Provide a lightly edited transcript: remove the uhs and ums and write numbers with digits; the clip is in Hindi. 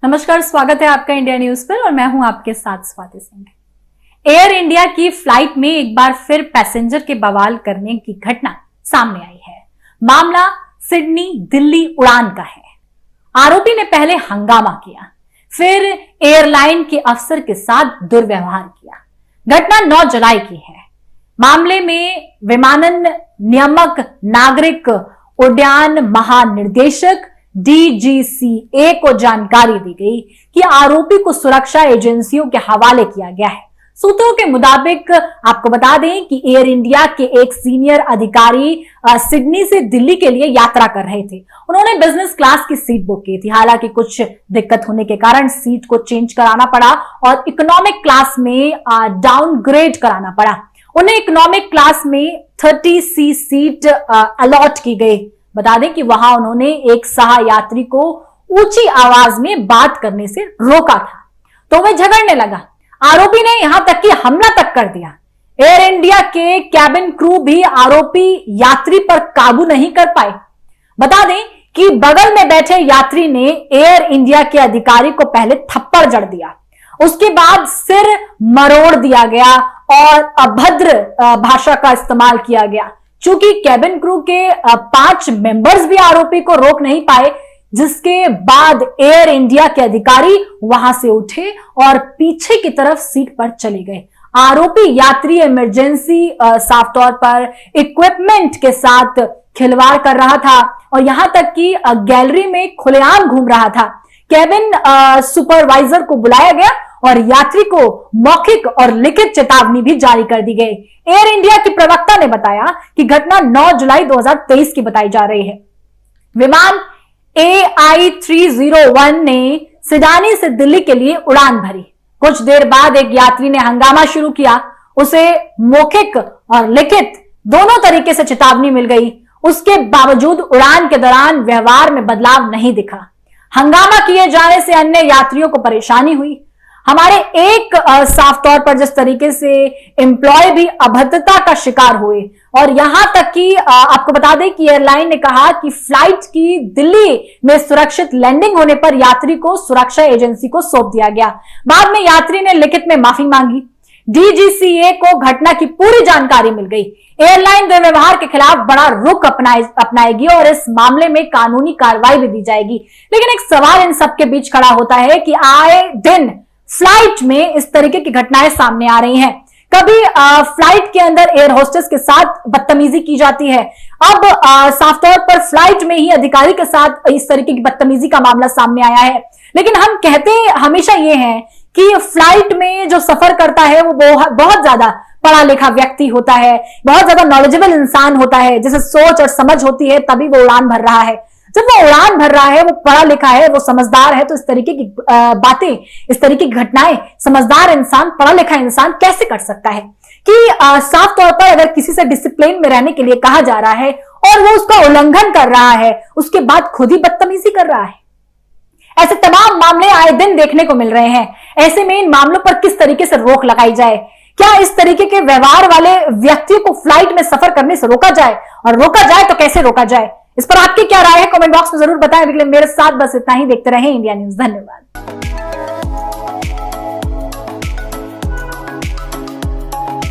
नमस्कार, स्वागत है आपका इंडिया न्यूज पर और मैं हूं आपके साथ स्वाति सिंह। एयर इंडिया की फ्लाइट में एक बार फिर पैसेंजर के बवाल करने की घटना सामने आई है। मामला सिडनी दिल्ली उड़ान का है। आरोपी ने पहले हंगामा किया, फिर एयरलाइन के अफसर के साथ दुर्व्यवहार किया। घटना 9 जुलाई की है। मामले में विमानन नियामक नागरिक उड्डयन महानिदेशक DGCA को जानकारी दी गई कि आरोपी को सुरक्षा एजेंसियों के हवाले किया गया है। सूत्रों के मुताबिक आपको बता दें कि एयर इंडिया के एक सीनियर अधिकारी सिडनी से दिल्ली के लिए यात्रा कर रहे थे। उन्होंने बिजनेस क्लास की सीट बुक की थी। हालांकि कुछ दिक्कत होने के कारण सीट को चेंज कराना पड़ा और इकोनॉमिक क्लास में डाउनग्रेड कराना पड़ा। उन्हें इकोनॉमिक क्लास में 30C सीट अलॉट की गई। बता दें कि वहां उन्होंने एक सह यात्री को ऊंची आवाज में बात करने से रोका था, तो वह झगड़ने लगा। आरोपी ने यहां तक कि हमला तक कर दिया। एयर इंडिया के कैबिन क्रू भी आरोपी यात्री पर काबू नहीं कर पाए। बता दें कि बगल में बैठे यात्री ने एयर इंडिया के अधिकारी को पहले थप्पड़ जड़ दिया, उसके बाद सिर मरोड़ दिया गया और अभद्र भाषा का इस्तेमाल किया गया। चूंकि कैबिन क्रू के 5 मेंबर्स भी आरोपी को रोक नहीं पाए, जिसके बाद एयर इंडिया के अधिकारी वहां से उठे और पीछे की तरफ सीट पर चले गए। आरोपी यात्री इमरजेंसी साफ तौर पर इक्विपमेंट के साथ खिलवाड़ कर रहा था और यहां तक कि गैलरी में खुलेआम घूम रहा था। कैबिन सुपरवाइजर को बुलाया गया और यात्री को मौखिक और लिखित चेतावनी भी जारी कर दी गई। एयर इंडिया की प्रवक्ता ने बताया कि घटना 9 जुलाई 2023 की बताई जा रही है। विमान AI301 ने सिडनी से दिल्ली के लिए उड़ान भरी। कुछ देर बाद एक यात्री ने हंगामा शुरू किया। उसे मौखिक और लिखित दोनों तरीके से चेतावनी मिल गई। उसके बावजूद उड़ान के दौरान व्यवहार में बदलाव नहीं दिखा। हंगामा किए जाने से अन्य यात्रियों को परेशानी हुई। हमारे एक साफ तौर पर जिस तरीके से एम्प्लॉय भी अभद्रता का शिकार हुए और यहां तक कि आपको बता दें कि एयरलाइन ने कहा कि फ्लाइट की दिल्ली में सुरक्षित लैंडिंग होने पर यात्री को सुरक्षा एजेंसी को सौंप दिया गया। बाद में यात्री ने लिखित में माफी मांगी। DGCA को घटना की पूरी जानकारी मिल गई। एयरलाइन दुर्व्यवहार के खिलाफ बड़ा रुख अपनाएगी और इस मामले में कानूनी कार्रवाई भी दी जाएगी। लेकिन एक सवाल इन सबके बीच खड़ा होता है कि आए दिन फ्लाइट में इस तरीके की घटनाएं सामने आ रही हैं। कभी फ्लाइट के अंदर एयर होस्टेस के साथ बदतमीजी की जाती है। अब साफ तौर पर फ्लाइट में ही अधिकारी के साथ इस तरीके की बदतमीजी का मामला सामने आया है। लेकिन हम कहते हमेशा ये हैं कि फ्लाइट में जो सफर करता है वो बहुत ज्यादा पढ़ा लिखा व्यक्ति होता है, बहुत ज्यादा नॉलेजेबल इंसान होता है, जिसे सोच और समझ होती है, तभी वो उड़ान भर रहा है। जब वो उड़ान भर रहा है, वो पढ़ा लिखा है, वो समझदार है, तो इस तरीके की बातें, इस तरीके की घटनाएं समझदार इंसान, पढ़ा लिखा इंसान कैसे कर सकता है कि साफ तौर पर अगर किसी से डिसिप्लिन में रहने के लिए कहा जा रहा है और वो उसका उल्लंघन कर रहा है, उसके बाद खुद ही बदतमीजी कर रहा है। ऐसे तमाम मामले आए दिन देखने को मिल रहे हैं। ऐसे में इन मामलों पर किस तरीके से रोक लगाई जाए? क्या इस तरीके के व्यवहार वाले व्यक्तियों को फ्लाइट में सफर करने से रोका जाए, और रोका जाए तो कैसे रोका जाए? इस पर आपकी क्या राय है? कमेंट बॉक्स में जरूर बताएं। मेरे साथ बस इतना ही। देखते रहें इंडिया न्यूज। धन्यवाद।